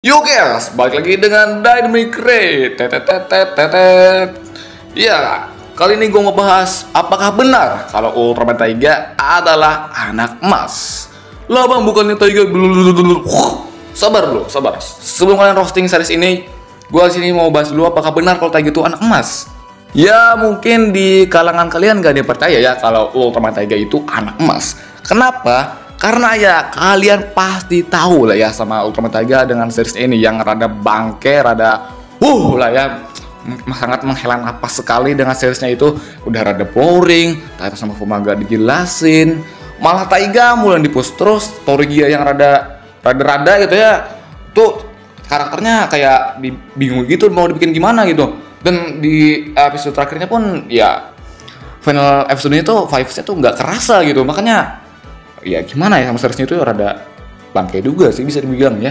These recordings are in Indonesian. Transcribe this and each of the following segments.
Yo guys, balik lagi dengan Dynamic Ray. Ya, kali ini gue mau bahas apakah benar kalau Ultraman Taiga adalah anak emas. Lah bang, bukannya Taiga dulu. Sabar dulu, sabar. Sebelum kalian roasting series ini, gue sini mau bahas dulu apakah benar kalau Taiga itu anak emas. Ya mungkin di kalangan kalian gak ada yang percaya ya kalau Ultraman Taiga itu anak emas. Kenapa? Karena ya kalian pasti tahu lah ya sama Ultraman Taiga dengan series ini yang rada bangke, rada lah ya, sangat menghela napas sekali dengan seriesnya itu. Udah rada boring, Taiga sama Fuma gak dijelasin, malah Taiga mulai dipush terus. Torigia yang rada gitu ya, tuh karakternya kayak bingung gitu mau dibikin gimana gitu. Dan di episode terakhirnya pun ya final episode itu vibes-nya tuh nggak kerasa gitu. Makanya ya gimana ya, sama seriesnya itu rada bangke juga sih bisa dibilang ya.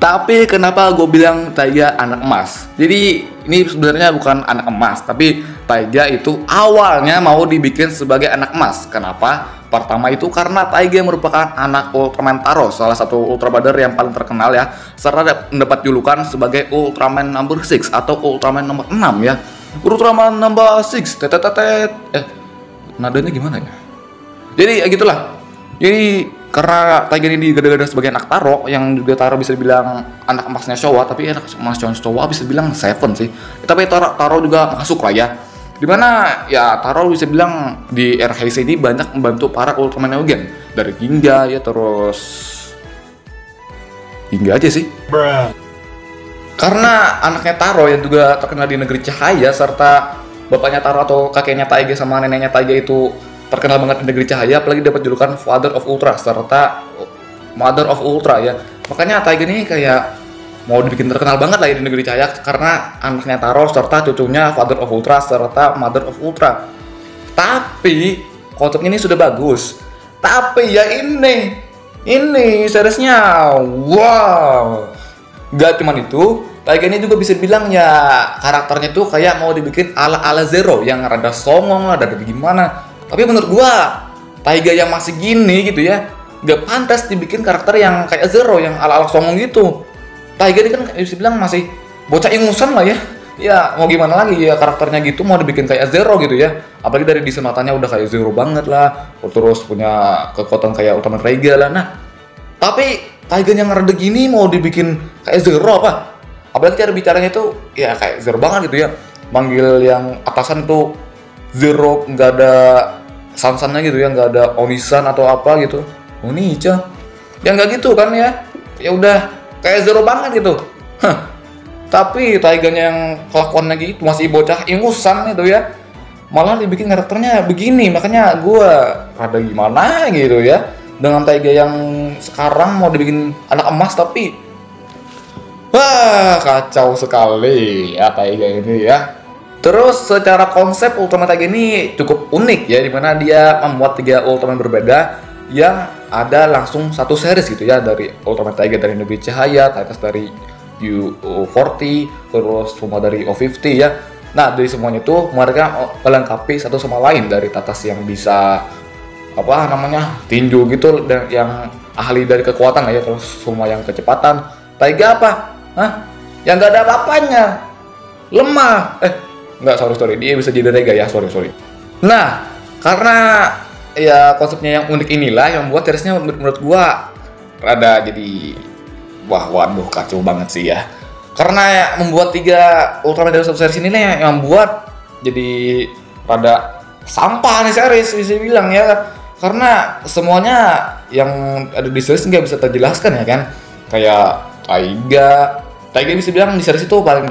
Tapi kenapa gue bilang Taiga anak emas? Jadi ini sebenarnya bukan anak emas, tapi Taiga itu awalnya mau dibikin sebagai anak emas. Kenapa? Pertama itu karena Taiga merupakan anak Ultraman Taro, salah satu Ultra Brother yang paling terkenal ya, serta mendapat julukan sebagai Ultraman number 6 atau Ultraman nomor 6 ya. Ultraman number 6 nadanya gimana ya? Jadi ya gitulah. Jadi karena Taiga ini digada-gada sebagai anak Taro, yang juga Taro bisa dibilang anak emasnya Showa, tapi anak emasnya Showa bisa dibilang Seven sih. Tapi Taro juga masuk lah ya. Dimana ya Taro bisa bilang di era Heisei ini banyak membantu para Ultraman Neogen, dari Ginga ya, terus Ginga aja sih. Karena anaknya Taro yang juga terkenal di negeri cahaya, serta bapaknya Taro atau kakeknya Taiga sama neneknya Taiga itu terkenal banget di negeri cahaya, apalagi dapat julukan Father of Ultra serta Mother of Ultra ya. Makanya Taiga ini kayak mau dibikin terkenal banget lah ya di negeri cahaya karena anaknya Taro serta cucunya Father of Ultra serta Mother of Ultra. Tapi konsepnya ini sudah bagus. Tapi ya ini seriesnya wow. Gak cuman itu, Taiga ini juga bisa bilang ya karakternya tuh kayak mau dibikin ala Zero yang rada songong lah, rada gimana. Tapi menurut gua Taiga yang masih gini gitu ya, gak pantas dibikin karakter yang kayak Zero yang ala songong gitu. Taiga ini kan bisa bilang masih bocah ingusan lah ya. Ya mau gimana lagi ya, karakternya gitu mau dibikin kayak Zero gitu ya. Apalagi dari desain matanya udah kayak Zero banget lah. Terus punya kekuatan kayak Ultraman Taiga lah. Nah, tapi Taiga yang rada gini mau dibikin kayak Zero apa? Apalagi cara bicaranya itu ya kayak Zero banget gitu ya. Manggil yang atasan tuh Zero, nggak ada sansannya gitu ya, nggak ada Onisan atau apa gitu. Onichan. Ya nggak gitu kan ya. Ya udah kayak Zero banget gitu. Tapi Taiganya yang kelakuannya gitu masih bocah ingusan itu ya. Malah dibikin karakternya begini, makanya gue rada gimana gitu ya. Dengan Taiga yang sekarang mau dibikin anak emas tapi kacau sekali ya Taiga ini ya. Terus secara konsep Ultraman Taiga ini cukup unik ya, dimana dia membuat 3 Ultraman berbeda yang ada langsung satu series gitu ya, dari Ultraman Taiga dari Negeri Cahaya, Titus dari U40, terus Fuma dari O50 ya. Nah dari semuanya itu mereka melengkapi satu sama lain, dari Tatas yang bisa apa namanya tinju gitu dan yang ahli dari kekuatan ya, terus Fuma yang kecepatan. Taiga apa? Yang gak ada apa-apanya, lemah. Enggak, sorry, dia bisa jadi Rega ya, sorry. Nah, karena ya konsepnya yang unik inilah yang membuat seriesnya menurut gua rada jadi waduh kacau banget sih ya. Karena ya, membuat 3 Ultraman dari satu series ini yang membuat jadi rada sampah nih series bisa bilang ya. Karena semuanya yang ada di series nggak bisa terjelaskan ya kan. Kayak Taiga bisa bilang di series itu paling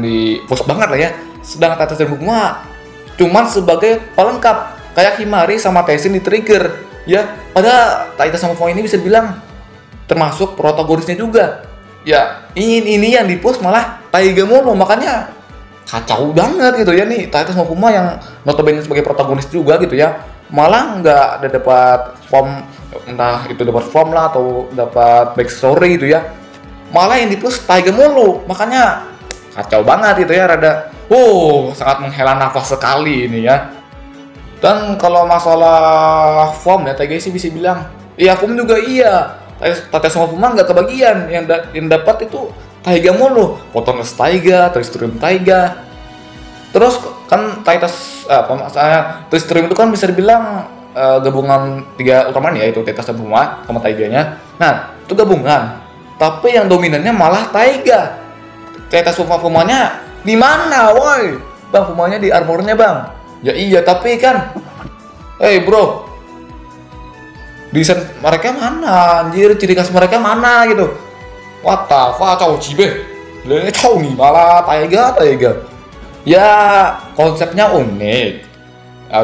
di push banget lah ya. Sedangkan Tatas dan Fuma cuman sebagai pelengkap, kayak Himari sama Tessin di trigger ya. Padahal Taiga sama Fuma ini bisa dibilang termasuk protagonisnya juga ya. Ini yang di push malah Taiga mulu, makanya kacau banget gitu ya nih. Taiga sama Fuma yang notabene sebagai protagonis juga gitu ya, malah nggak ada dapat form, entah itu dapat form lah atau dapat backstory gitu ya. Malah yang di push Taiga mulu, makanya kacau banget gitu ya, rada sangat menghela nafas sekali ini ya. Dan kalau masalah form ya Taiga sih bisa bilang, iya form juga iya, Taiga Fuma nggak kebagian, yang dapat itu Taiga mulu, Photonous Taiga, Tristram Taiga. Terus kan Tristram itu kan bisa dibilang gabungan 3 Ultraman ya, itu Titan dan Fuma sama Taiganya. Nah, itu gabungan. Tapi yang dominannya malah Taiga. Titan Fumanya di mana, woi? Bang, Fumanya di armornya, Bang. Ya iya, tapi kan bro, desain mereka mana, anjir, ciri khas mereka mana gitu. What the fuck, cowok cibe, lele cowok nih malah Taiga. Ya konsepnya unik,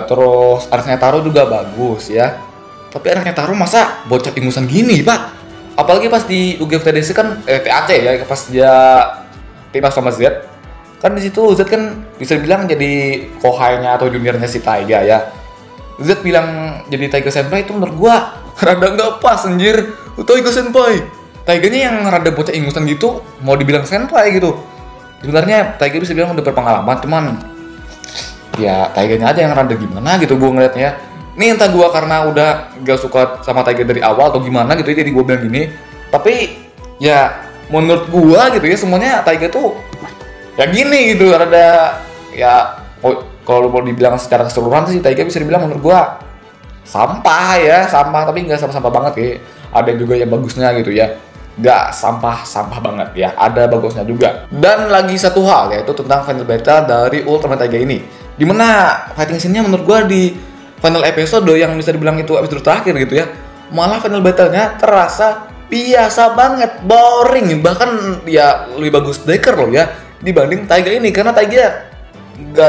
terus anaknya Taro juga bagus ya. Tapi anaknya Taro masa bocah ingusan gini, Pak? Apalagi pas di UGF-TDC kan TAC ya, pas dia timnas sama Z. Kan di situ Z kan bisa dibilang jadi kohainya atau juniornya si Taiga ya. Z bilang jadi Taiga Senpai itu menurut gua rada nggak pas, anjir. Taiga Senpai, Taiganya yang rada bocah ingusan gitu mau dibilang senpai gitu. Sebenarnya Taiga bisa bilang udah berpengalaman, cuman ya Taiganya aja yang rada gimana gitu gua ngeliatnya. Ini entah gua karena udah gak suka sama Taiga dari awal atau gimana gitu ya, jadi gua bilang gini. Tapi ya menurut gua gitu ya, semuanya Taiga tuh ya gini gitu, rada ya kalau mau dibilang secara keseluruhan sih Taiga bisa dibilang menurut gua sampah ya, sampah, tapi nggak sampah-sampah banget ya. Ada juga yang bagusnya gitu ya, nggak sampah banget ya, ada bagusnya juga. Dan lagi satu hal yaitu tentang final battle dari Ultraman Taiga ini, dimana fighting scene-nya menurut gua di final episode yang bisa dibilang itu episode terakhir gitu ya, malah final battle-nya terasa biasa banget, boring, bahkan ya lebih bagus Decker loh ya dibanding Taiga ini, karena Taiga nggak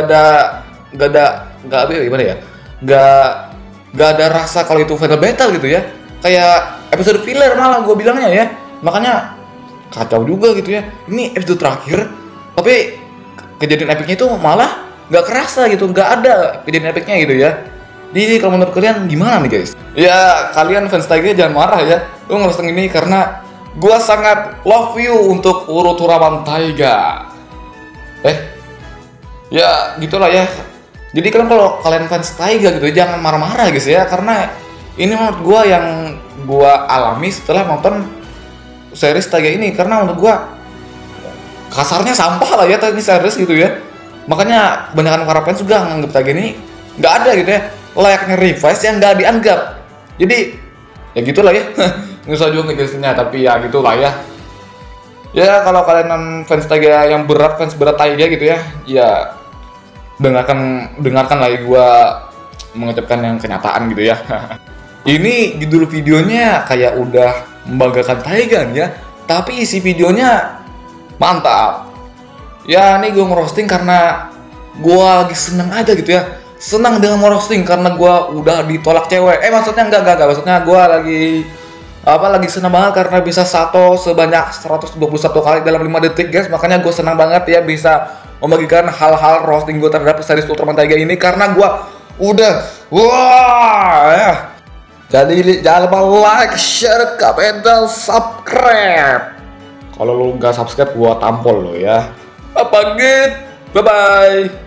ada rasa kalau itu final battle gitu ya, kayak episode filler malah gue bilangnya ya, makanya kacau juga gitu ya. Ini episode terakhir tapi kejadian epicnya itu malah nggak kerasa gitu, nggak ada kejadian epicnya gitu ya. Jadi kalau menurut kalian gimana nih guys? Ya kalian fans Taiga jangan marah ya, gue ngerasa ini karena gue sangat love you untuk Ultraman Taiga. Ya gitulah ya. Jadi kalau kalian fans Taiga gitu jangan marah-marah guys ya, karena ini menurut gua yang gua alami setelah nonton series Taiga ini, karena menurut gua kasarnya sampah lah ya ini series gitu ya. Makanya kebanyakan para fans juga nganggap Taiga ini nggak ada gitu ya, layaknya revise yang nggak dianggap. Jadi ya gitulah ya. Nggak usah juga ngejelasinnya, tapi ya gitulah ya. Ya kalau kalian fans Taiga yang berat, fans berat Taiga gitu ya, ya dengarkan lagi gua mengucapkan yang kenyataan gitu ya. Ini judul videonya kayak udah membanggakan Taiga ya, tapi isi videonya mantap. Ya ini gua ngerosting karena gua lagi seneng aja gitu ya, senang dengan ngerosting karena gua udah ditolak cewek. Maksudnya enggak, maksudnya gua lagi senang banget karena bisa Sato sebanyak 121 kali dalam 5 detik guys. Makanya gue senang banget ya bisa membagikan hal-hal roasting gue terhadap series Ultraman Taiga ini, karena gue udah ya. Jadi jangan lupa like, share, comment, dan subscribe. Kalau lu nggak subscribe gue tampol lo ya. Apa gitu? Bye bye.